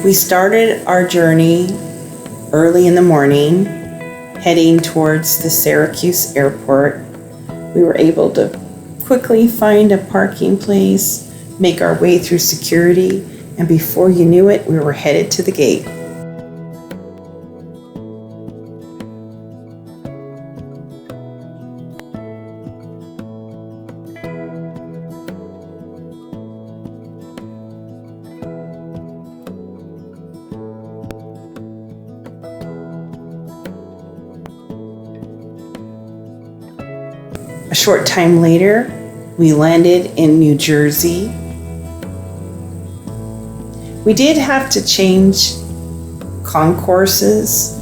We started our journey early in the morning, heading towards the Syracuse airport. We were able to quickly find a parking place, make our way through security, and before you knew it, we were headed to the gate. A short time later, we landed in New Jersey. We did have to change concourses,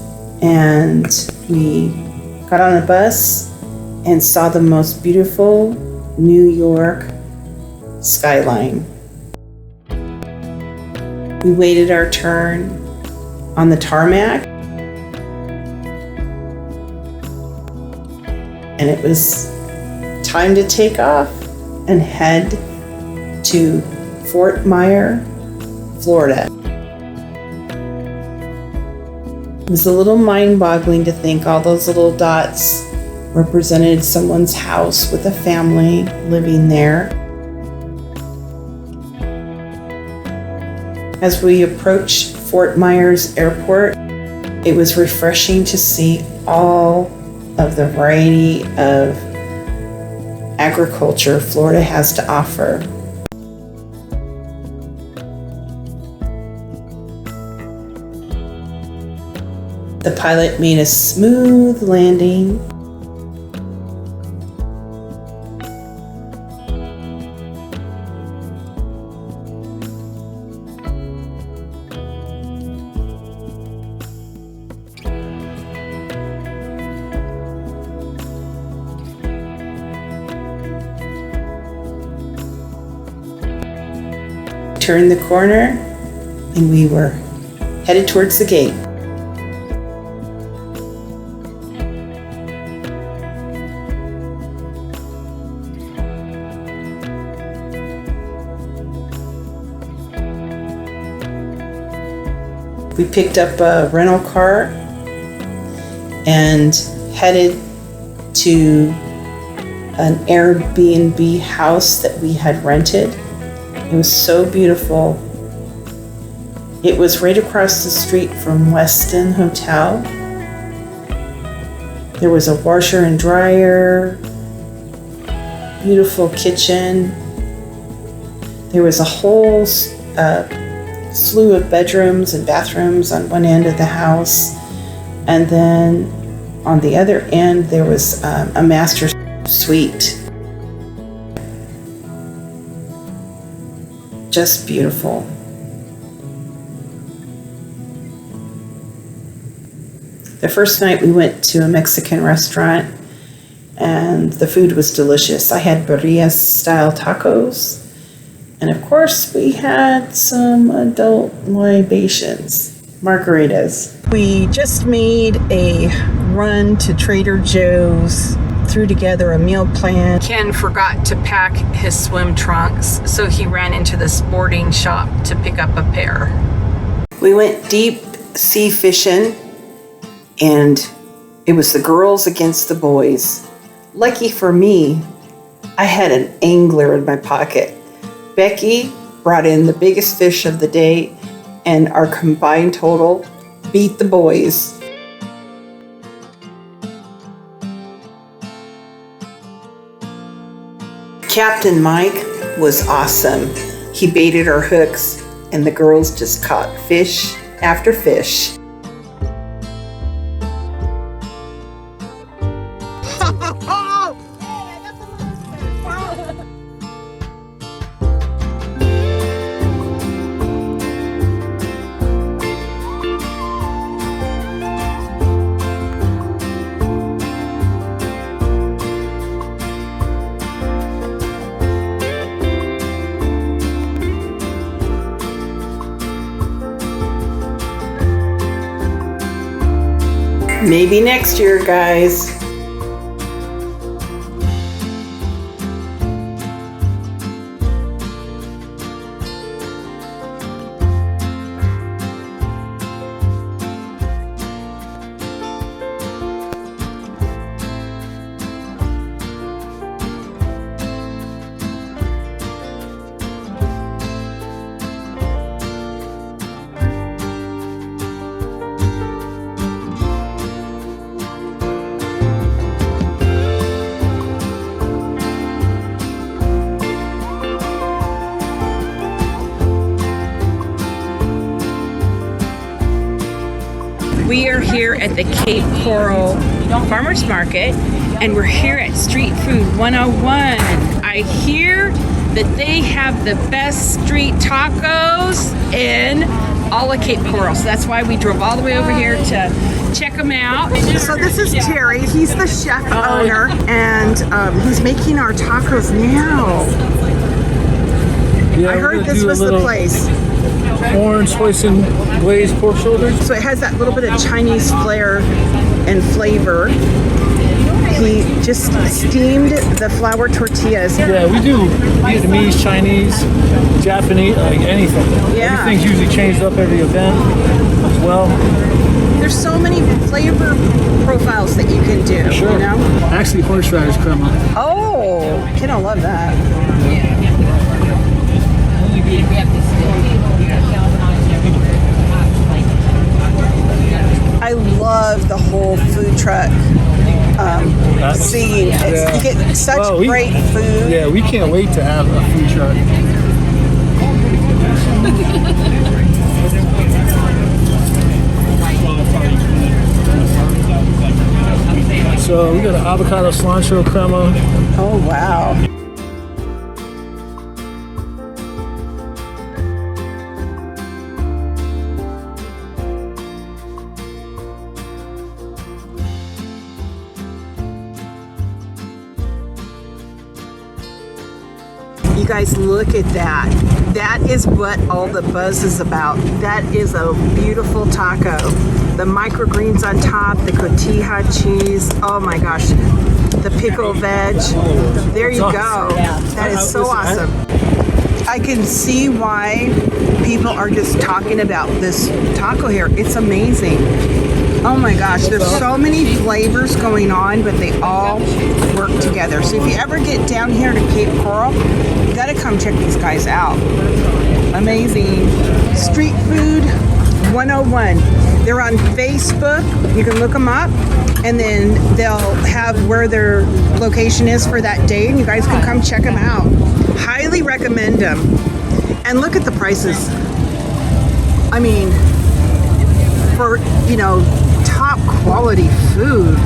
and we got on a bus and saw the most beautiful New York skyline. We waited our turn on the tarmac, and it was time to take off and head to Fort Myers, Florida. It was a little mind-boggling to think all those little dots represented someone's house with a family living there. As we approached Fort Myers Airport, it was refreshing to see all of the variety of agriculture Florida has to offer. The pilot made a smooth landing. Turned the corner, and we were headed towards the gate. We picked up a rental car and headed to an Airbnb house that we had rented. It was so beautiful. It was right across the street from Westin Hotel. There was a washer and dryer, beautiful kitchen. There was a whole slew of bedrooms and bathrooms on one end of the house. And then on the other end, there was a master suite. Just beautiful. The first night we went to a Mexican restaurant and the food was delicious. I had birria style tacos, and of course we had some adult libations, margaritas. We just made a run to Trader Joe's, threw together a meal plan. Ken forgot to pack his swim trunks, so he ran into the sporting shop to pick up a pair. We went deep sea fishing, and it was the girls against the boys. Lucky for me, I had an angler in my pocket. Becky brought in the biggest fish of the day, and our combined total beat the boys. Captain Mike was awesome. He baited our hooks, and the girls just caught fish after fish. Maybe next year, guys. We are here at the Cape Coral Farmers Market, and we're here at Street Food 101. I hear that they have the best street tacos in all of Cape Coral, so that's why we drove all the way over here to check them out. So this is Terry. He's the chef owner, and he's making our tacos now. Yeah, I heard this was the place. Orange hoisin glazed pork shoulders. So it has that little bit of Chinese flair and flavor. He just steamed the flour tortillas. Yeah, we do Vietnamese, Chinese, Japanese, like anything. Yeah. Everything's usually changed up every event as well. There's so many flavor profiles that you can do. Sure. You know? Actually, horseradish crema. Oh, kid, I love that. I love the whole food truck scene. Yeah. You get such great food. Yeah, we can't wait to have a food truck. So we got an avocado cilantro crema. Oh, wow. You guys, look at that. That is what all the buzz is about. That is a beautiful taco. The microgreens on top, the cotija cheese. Oh my gosh. The pickle veg. There you go. That is so awesome. I can see why people are just talking about this taco here. It's amazing. Oh my gosh, there's so many flavors going on, but they all work together. So if you ever get down here to Cape Coral, you gotta come check these guys out. Amazing. Street Food 101. They're on Facebook. You can look them up, and then they'll have where their location is for that day, and you guys can come check them out. Highly recommend them. And look at the prices. I mean, for, you know, top quality food.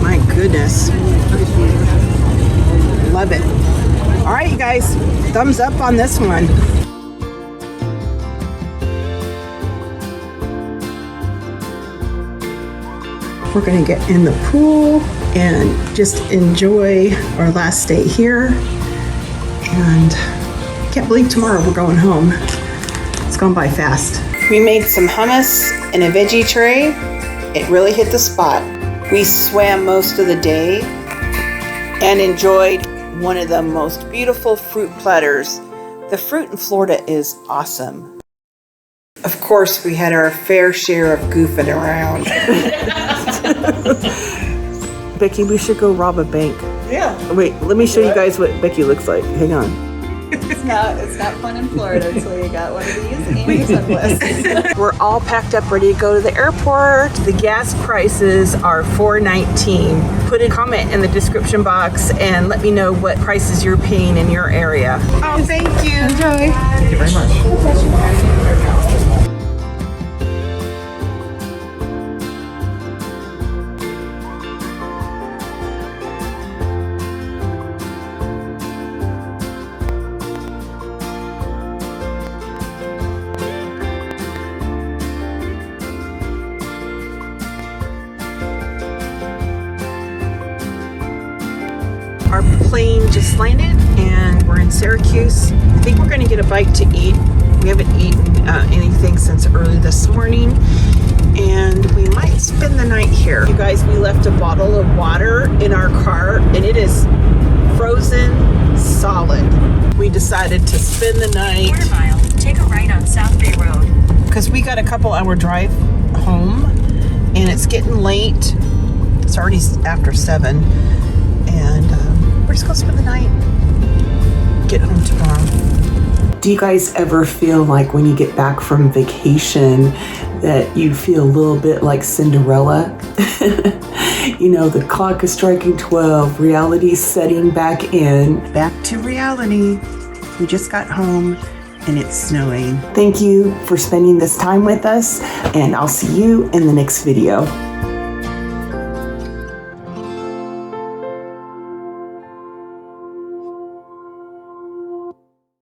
My goodness. Love it. All right, you guys, thumbs up on this one. We're gonna get in the pool and just enjoy our last day here. And can't believe tomorrow we're going home. It's gone by fast. We made some hummus in a veggie tray. It really hit the spot. We swam most of the day and enjoyed one of the most beautiful fruit platters. The fruit in Florida is awesome. Of course, we had our fair share of goofing around. Becky, we should go rob a bank. Yeah. Wait, let me show you guys what Becky looks like. Hang on. It's not fun in Florida until you got one of these and your sunglasses. We're all packed up, ready to go to the airport. The gas prices are $4.19. Put a comment in the description box and let me know what prices you're paying in your area. Oh, thank you. Enjoy. Thank you very much. Our plane just landed and we're in Syracuse. I think we're gonna get a bite to eat. We haven't eaten anything since early this morning, and we might spend the night here. You guys, we left a bottle of water in our car and it is frozen solid. We decided to spend the night. Quarter mile, take a right on South Bay Road. Because we got a couple-hour drive home and it's getting late. It's already after 7, and we're just gonna spend the night. Get home tomorrow. Do you guys ever feel like when you get back from vacation that you feel a little bit like Cinderella? You know, the clock is striking 12, reality's setting back in. Back to reality. We just got home and it's snowing. Thank you for spending this time with us, and I'll see you in the next video.